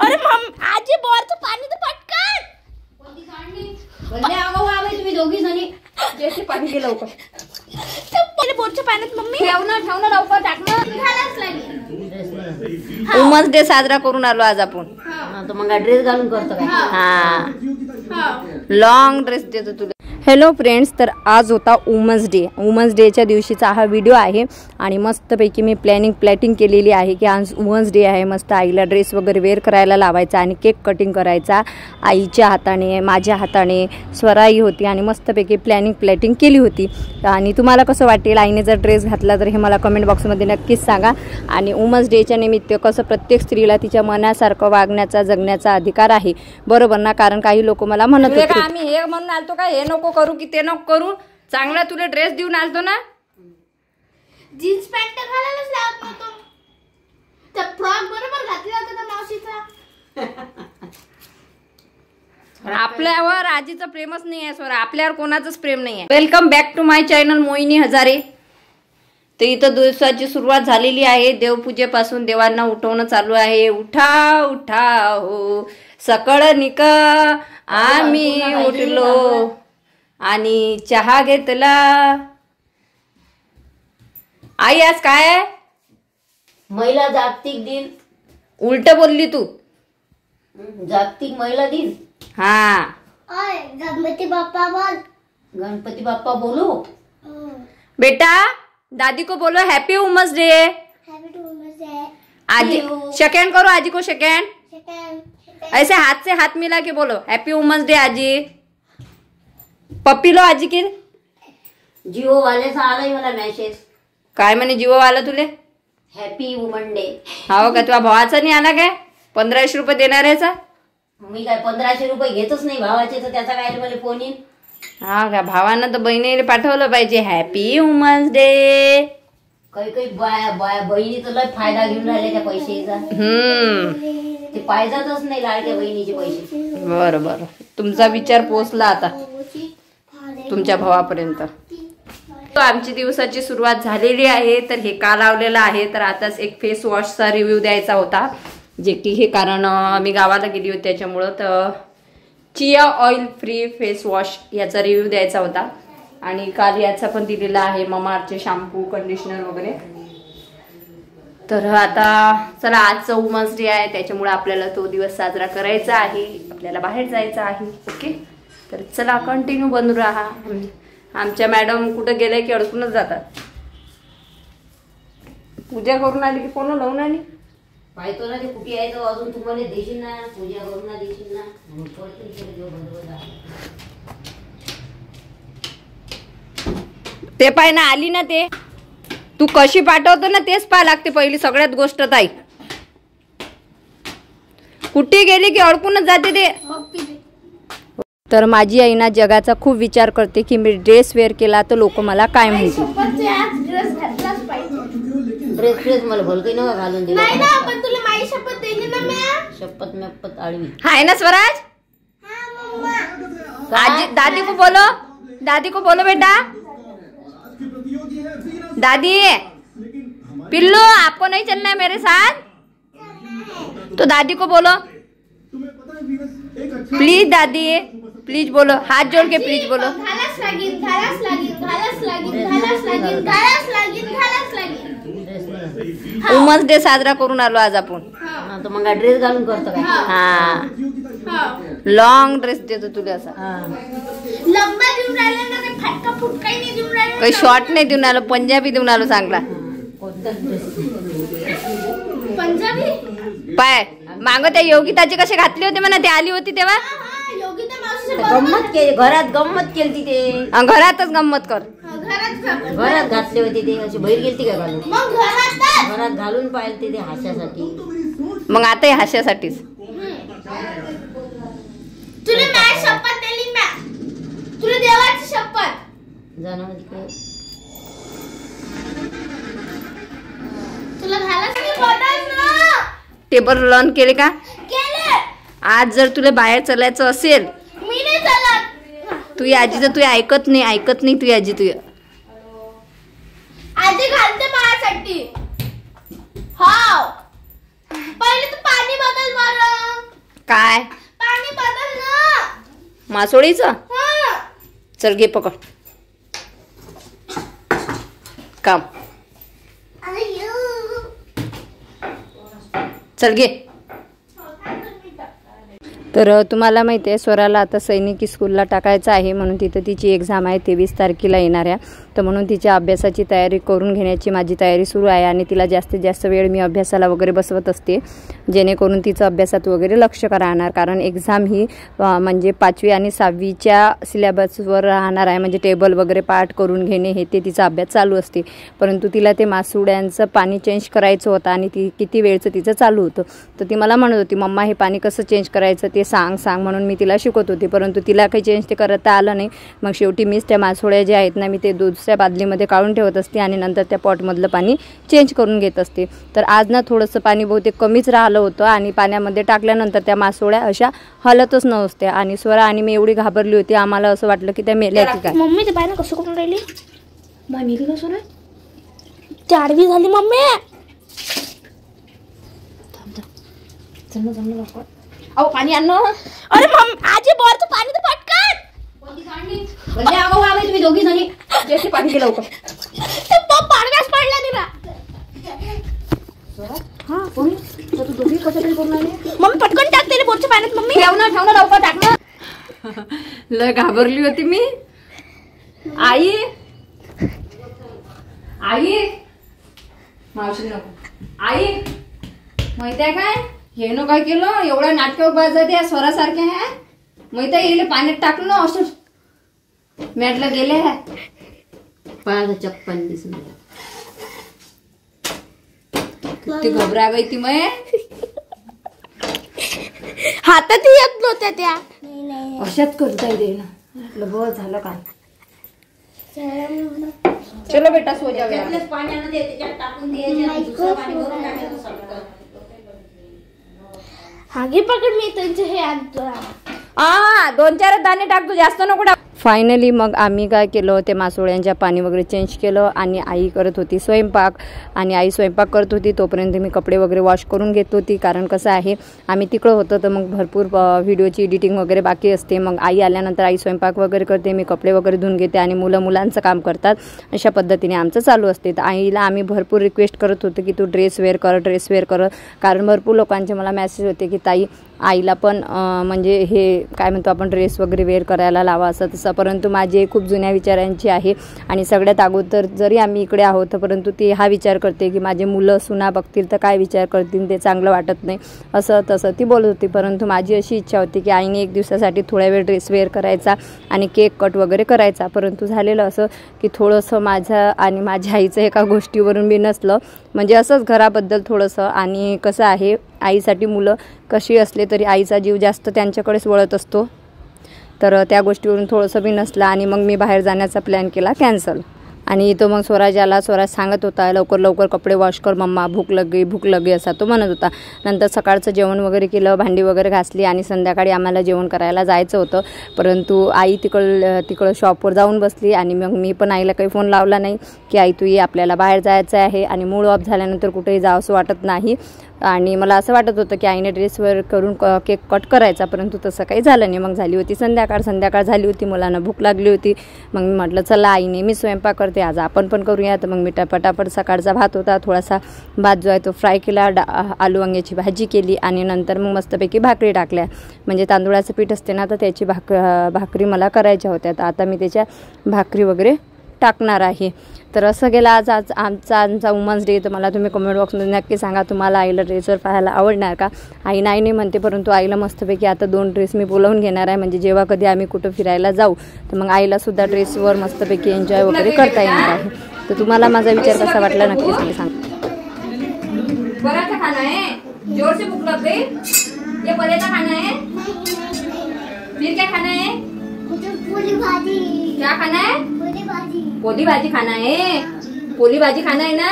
अरे आजी बोरचं पाणी तर पटकन. कोणती काढली? भले आगाऊ आवे तुम्ही दोघी जणी. जेचे पाणी गेलं लवकर. पहिले बोरच्या पाण्यात मम्मी ठेव ना लवकर टाकणं. घालाच लागेल. वुमन्स डे साजरा करून आलो आज आपण. तर मग ड्रेस घालून करतो काय? हा लॉंग ड्रेस देतो तुला. हॅलो फ्रेंड्स, तर आज होता वुमन्स डे. वुमन्स डेच्या दिवशीचा हा व्हिडिओ आहे आणि मस्तपैकी मी प्लॅटिंग केलेली आहे की आज वुमन्स डे आहे. मस्त आईला ड्रेस वगैरे वेअर करायला लावायचा आणि केक कटिंग करायचा आईच्या हाताने, माझ्या हाताने. स्वराई होती आणि मस्तपैकी प्लॅटिंग केली होती. आणि तुम्हाला कसं वाटेल आईने जर ड्रेस घातला तर हे मला कमेंट बॉक्समध्ये नक्कीच सांगा. आणि वुमन्स डेच्या निमित्त कसं प्रत्येक स्त्रीला तिच्या मनासारखं वागण्याचा, जगण्याचा अधिकार आहे, बरोबर ना? कारण काही लोक मला म्हणत होते आम्ही हे म्हणून आलतो का, हे नको करू की ते नको करू, चांगला तुला ड्रेस देऊन आलतो ना. जीन्स पॅन्ट तर घालायलाच लावत नव्हतो. तर फ्रॉक बरोबर घातला होता त्या मावशीचा. आपल्यावर आजीचं प्रेमच नाही आहे स्वरा, आपल्यावर कोणाचंच प्रेम नाही आहे. Welcome back to my channel Mohini Hazare. तर इथं दिवसाची सुरुवात झालेली आहे. देवपूजेपासून देवांना उठवणं चालू आहे. उठा उठा हो सकळ निक आम्ही उठलो आणि चहा घेतला. आई आज काय आहे? महिला जागतिक दिन. उलट बोलली तू. जागतिक महिला दिन. हा ओय गणपती बाप्पा बोल. गणपती बाप्पा बोलू. बेटा दादी को बोलो happy women's day. Happy women's day. आजी सेकेंड करो, आजी को सेकेंड. ऐसे हाथ से हाथ मिला के बोलो हैप्पी वुमन्स डे. आजी पप्पी लो आजी की. जिओ वाल्याचा आलाय मला मेसेज. काय म्हणे जिओ वाला तुले? Happy woman day. हो का? तुझ्या भावाचा नाही आला काय? 1500 रुपये देणार याचा? मी काय 1500 रुपये घेतच नाही भावाचे, तर त्याचा काय मला फोन येईल. हा का? भावानं तर बहिणीला पाठवलं पाहिजे हॅपी वुमन्स डे. काही बाया बहिणी तर लय फायदा घेऊन राहिले त्या पैशाचा. ते पाहिजेतच नाही लाडक्या बहिणीचे पैसे. बरं बरं, तुमचा विचार पोहोचला आता तुमच्या भावापर्यंत. आमची दिवसाची सुरुवात झालेली आहे. तर हे का लावलेलं आहे, तर आताच एक फेस वॉशचा रिव्ह्यू द्यायचा होता, जे की हे कारण मी गावाला गेली होती त्याच्यामुळं. तर chia oil free face wash याचा रिव्ह्यू द्यायचा होता. आणि काल याचा पण दिलेला आहे, ममाअर्थचे शॅम्पू, कंडिशनर वगैरे. तर आता चला, आजचं वुमन्स डे आहे त्याच्यामुळे आपल्याला तो दिवस साजरा करायचा आहे, आपल्याला बाहेर जायचं आहे. ओके, तर चला कंटिन्यू बनून राहा. आमच्या मॅडम कुठं गेल्या की अडकूनच जातात. पूजा करून आली की कोण लावून आली पाहतो ना ते कुठे आहे. तो अजून तुम्हाला देशील ना, पूजा करून ना देशील ना. ते पाय ना आली ना, ते तू कशी पाठवतो ना तेच पाहा लागते पहिली सगळ्यात गोष्ट. ताई कुठे गेली की अडकूनच जाते ते. तर माझी आई ना जगाचा खूप विचार करते की मी ड्रेस वेअर केला तर लोक मला काय म्हणतील. ड्रेस मला भलकही नका घालून दिला. नाही ना, पण तुला माझी शपथ दिली ना मी. शपथ आळवी हाय ना स्वराज. आजी दादी को बोलो, दादी को बोलो बेटा. दादी पिल्लू आपको नहीं चलना है मेरे साथ, तो दादी को बोलो प्लीज. दादी प्लीज बोलो, हाथ जोड़ के प्लीज बोलो. घालाच लागेल, घालाच लागेल, घालाच लागेल, घालाच लागेल, घालाच लागेल, घालाच लागेल. वुमन्स डे साजरा करून आलो आज आपण. तर मग ड्रेस घालून करतो काय? हा लॉंग ड्रेस देतो तुला असा. लंबा देऊन राहिला ना, काही फाटका फुटकाही नाही देऊन राहिला. काही शॉर्ट नाही देऊन आलो, पंजाबी देऊन आलो चांगला. कोणता ड्रेस? पंजाबी पाय मागं त्या योगिताचे कसे घातले होते म्हणा, ते आली होती तेव्हा. योगिता मावशी गंमत केली घरात, गंमत केली ते. घरातच गंमत कर. घरात घातले होते ते. अशी बाहेर गेलती काय घालून? मग घरात घालून पाहिजे ते हास्यासाठी. मग आता हास्यासाठीच. तुला माझी शपथ दिली म्या, तुला देवाची शपथ. जाणं म्हणजे तुला घालाच नाही बोलत ना. टेबल लॉन केले का? केले. आज जर तुला बाहेर चालायचं असेल, मी नाही चालत. तू आजीचं तू ऐकत नाही तू आजी. तू आजी घालते माझ्यासाठी. हाव पहिले तू पाणी बदल मार. काय पाणी बदल ना. मासोळीचं? हा. चल घे पकड काम. चल घे. तर तुम्हाला माहिती आहे स्वराला आता सैनिकी स्कूलला टाकायचं आहे म्हणून तिथं तिची एक्झाम आहे 23 तारखेला येणाऱ्या. तर म्हणून तिच्या अभ्यासाची तयारी करून घेण्याची माझी तयारी सुरू आहे आणि तिला जास्तीत जास्त वेळ मी अभ्यासाला वगैरे बसवत असते जेणेकरून तिचं अभ्यासात वगैरे लक्ष राहणार. कारण एक्झाम ही म्हणजे 5वी आणि 6वीच्या सिलेबसवर राहणार आहे. म्हणजे टेबल वगैरे पाठ करून घेणे हे ते तिचा अभ्यास चालू असते. परंतु तिला ते मासुड्यांचं पाणी चेंज करायचं होतं आणि ती किती वेळचं तिचं चालू होतं. तर ती मला म्हणत होती मम्मा हे पाणी कसं चेंज करायचं ते सांग म्हणून मी तिला शिकवत होती. परंतु तिला काही चेंज ते करता आलं नाही. मग शेवटी मीच त्या मासोळ्या ज्या आहेत ना मी ते दुसऱ्या बादलीमध्ये काढून ठेवत असते आणि नंतर त्या पॉटमधलं पाणी चेंज करून घेत असते. तर आज ना थोडंसं पाणी बहुतेक कमीच राहिलं होतं आणि पाण्यामध्ये टाकल्यानंतर त्या मासोळ्या अशा हलतच नव्हत्या आणि स्वरा आणि मी एवढी घाबरली होती. आम्हाला असं वाटलं की त्या मेल्या की काय. मम्मी ते पाणी कसं करून राहिली बाणी कसं नाही ती आडवी झाली मम्मी. अहो पाणी आण. अरे आजी बोरचं पाणी तर पटकन. तुम्ही दोघी जणी जसे पाणी केलं होतं पाडव्यास पडला निरा. हा कोणी तू दोघी कसं तरी करून आली. मम्मी पटकन टाकते बोरच्या पाण्यात. मम्मी ठेव ना लवकर टाक ना. लय घाबरली होती मी. आई मावशी नको. आई माहिती आहे काय हे न काय केलं एवढ्या नाटक बाजत या स्वरासारखे आहे माहिती आहे येले पाण्यात टाकलं असं मॅटला गेले आहे पायाचं चप्पल दिसून किती घबरा गई ती मैं हातात येत नव्हत्या त्या. अशाच करता येईल ना. बस झालं काय. चलो बेटा सो जाओ. पाण्यामध्ये त्याच्यात टाकून द्यायचे दुसरं पाणी भरून टाकायचं. हागे पकड मी त्यांचे हे आणतो. 2-4 दाणे टाक तू जास्त नको टाक. फायनली मग आम्ही काय केलं ते मासोळ्यांच्या पाणी वगैरे चेंज केलं आणि आई करत होती स्वयंपाक. आणि आई स्वयंपाक करत होती तोपर्यंत मी कपडे वगैरे वॉश करून घेत होती. कारण कसं आहे आम्ही तिकडं होतं तर मग भरपूर व्हिडिओची एडिटिंग वगैरे बाकी असते. मग आई आल्यानंतर आई स्वयंपाक वगैरे करते मी कपडे वगैरे धुवून घेते आणि मुलांचं काम करतात. अशा पद्धतीने आमचं चालू असते. तर आईला आम्ही भरपूर रिक्वेस्ट करत होतो की तू ड्रेस वेअर कर. कारण भरपूर लोकांचे मला मेसेज होते की ताई आईला पण म्हणजे हे काय म्हणतो आपण ड्रेस वगैरे वेअर करायला लावा असं तसं. परंतु माझे खूप जुन्या विचारांची आहे आणि सगळ्यात अगोदर जरी आम्ही इकडे आहोत परंतु ती हा विचार करते की माझे मुलं सुना बघतील तर काय विचार करतील ते चांगलं वाटत नाही असं तसं ती बोलत होती. परंतु माझी अशी इच्छा होती की आईने 1 दिवसासाठी थोड्या वेळ ड्रेस वेअर करायचा आणि केक कट वगैरे करायचा. परंतु झालेलं असं की थोडंसं माझ्या आणि माझ्या आईचं एका गोष्टीवरून मी नसलं म्हणजे असंच घराबद्दल थोडंसं. आणि कसं आहे आईसाठी मुलं कशी असले तरी आईचा जीव जास्त त्यांच्याकडेच वळत असतो. तर त्या गोष्टीवरून थोडंसं बी नसलं आणि मग मी बाहेर जाण्याचा प्लॅन केला कॅन्सल. आणि इथं मग स्वराज सांगत होता लवकर कपडे वॉश कर मम्मा भूक लगे असा तो म्हणत होता. नंतर सकाळचं जेवण वगैरे केलं भांडी वगैरे घासली आणि संध्याकाळी आम्हाला जेवण करायला जायचं होतं. परंतु आई तिकडं शॉपवर जाऊन बसली आणि मग मी पण आईला काही फोन लावला नाही की आई तू ये आपल्याला बाहेर जायचं आहे. आणि मूड ऑफ झाल्यानंतर कुठेही जावंसं वाटत नाही. आणि मला असं वाटत होतं की आईने ड्रेसवर करून केक कट करायचा परंतु तसं काही झालं नाही. मग झाली होती संध्याकाळ झाली होती मुलांना भूक लागली होती. मग मी म्हटलं चला आईने मी स्वयंपाक करते आज आपण पण करूया. तर मग मी पटापट सकाळचा भात होता थोडासा भात जो आहे तो फ्राय केला. आलू वांग्याची भाजी केली आणि नंतर मग मस्तपैकी भाकरी टाकल्या. म्हणजे तांदूळाचं पीठ असते ना तर त्याची भाकरी मला करायच्या होत्या. तर आता मी त्याच्या भाकरी वगैरे टाकणार आहे. तर असं गेला आज आमचा वुमन्स डे. तर मला तुम्ही कमेंट बॉक्समध्ये नक्की सांगा तुम्हाला आईला ड्रेसवर पाहायला आवडणार का. आई नाही म्हणते परंतु आईला मस्तपैकी आता 2 ड्रेस मी बोलावून घेणार आहे. म्हणजे जेव्हा कधी आम्ही कुठं फिरायला जाऊ तर मग आईला सुद्धा ड्रेसवर मस्तपैकी एन्जॉय वगैरे करता येणार आहे. तर तुम्हाला माझा विचार कसा वाटला नक्कीच मला सांगा. बड़ा का खाना है जोर से भूख लग गई ये बड़े का खाना है फिर क्या खाना है पूरी भाजी. क्या खाना है पोली भाजी खाना है. पोली भाजी खाना है ना.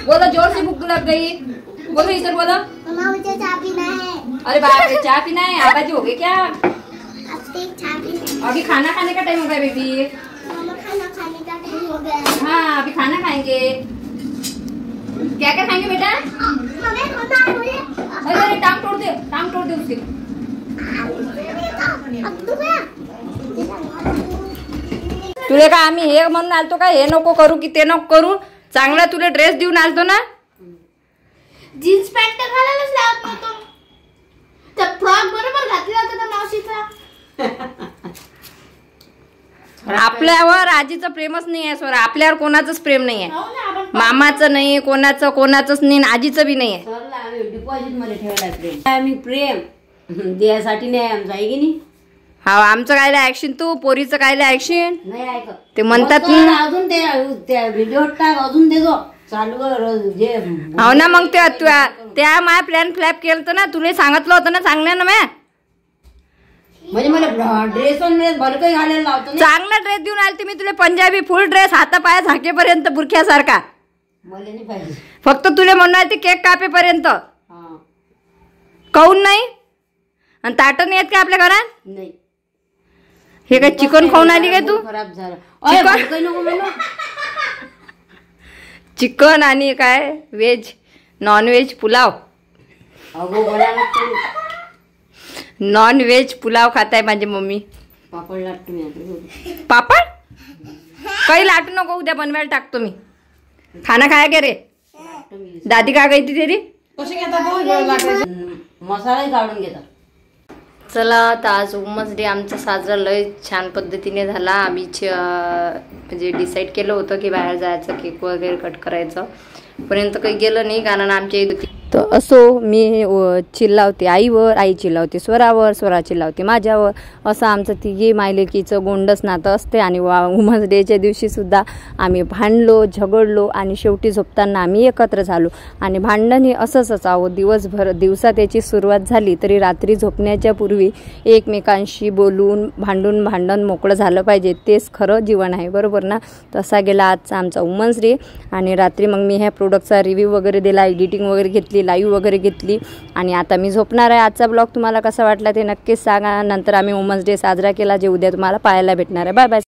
बोलो जोर से भूख लग गई बोलो इधर बोलो. मम्मा मुझे चाय पीना है. अरे बाप रे चाय पीना है आवाज हो गई क्या. चाय अभी खाना खाने का टाइम हो गया बेबी. खाना खाने का टाइम हो गया. हाँ अभी खाना खाएंगे. क्या खाएंगे बेटा. अरे टांग तोड़ दे उसकी. तुले का आम्ही हे म्हणून आलतो का हे नको करू की ते नको करू? चांगला तुला ड्रेस देऊन आलतो ना. जीन्स पॅन्ट घालायलाच लावत नव्हतो. त्या फ्रॉक बरोबर घातला होता त्या मावशीचा. आपल्यावर आजीचं प्रेमच नाही आहे सोरा. आपल्यावर कोणाचंच प्रेम नाही आहे. हो ना, आपण मामाचं नाही, कोणाचंच नाही, आजीचं बी नाही आहे. सरला आम्ही डिपॉझिट मध्ये ठेवायला प्रेम. आम्ही प्रेम द्यासाठी नाही आमचं आहे की नाही. हा आमचं कायला ऍक्शन तू पोरीचं कायला ऍक्शन नाही ऐकत ते म्हणतात मग ना. अजून त्या व्हिडिओ टाक अजून देतो चालू जे हो ना मग त्या माय प्लॅन फ्लॅप केलं ना. तुला सांगितलं होतं ना चांगलं ना म्या. म्हणजे मला ड्रेस भर काही घालायला लावतो ना. चांगला ड्रेस देऊन आलते मी तुला पंजाबी फुल ड्रेस हातापाया झाकेपर्यंत बुरख्यासारखा. मला नाही पाहिजे. फक्त तुला म्हणणार ते केक कापेपर्यंत. हा काऊन नाही? आणि ताटं नाही येत का आपल्या घरात? नाही हे काय चिकन खाऊन आली काय तू? खराब झालं. चिकन? अय, काही नको म्हणू. चिकन आणि काय व्हेज नॉन व्हेज पुलाव. अगो बघा लागतो. नॉन व्हेज पुलाव खाताय माझी मम्मी. पापड लागतो मी आता. पापड काही लाटू नको उद्या बनवायला टाकतो मी. खाना खाया के रे दादी का गई ती तेरी. मसालाही काढून घेतात. चला तर आज वुमन्स डे आमचा साजरा लय छान पद्धतीने झाला. आम्ही म्हणजे डिसाईड केलं होतं की बाहेर जायचं केक वगैरे कट करायचं पर्यंत काही गेलं नाही कारण आमच्या इथं. तर असो मी चिल्लावते आईवर, आई चिल्लावते स्वरावर, स्वरा चिल्लावते माझ्यावर. असं आमचं तिघी मायलेकीचं गोंडस नातं असते. आणि वुमन्स डेच्या दिवशीसुद्धा आम्ही भांडलो झगडलो आणि शेवटी झोपताना आम्ही एकत्र झालो. आणि भांडण हे असंच असावं. दिवसा त्याची सुरुवात झाली तरी रात्री झोपण्याच्या पूर्वी एकमेकांशी बोलून भांडण मोकळं झालं पाहिजे. तेच खरं जीवन आहे बरोबर ना. तसा गेला आजचा आमचा वुमन्स डे. आणि रात्री मग मी ह्या प्रोडक्टचा रिव्ह्यू वगैरे दिला, एडिटिंग वगैरे घेतली, लाईव्ह वगैरे घेतली आणि आता मी झोपणार आहे. आजचा ब्लॉग तुम्हाला कसा वाटला ते नक्कीच सांगा. नंतर आम्ही वुमन्स डे साजरा केला जे उद्या तुम्हाला पाहायला भेटणार आहे. Bye bye.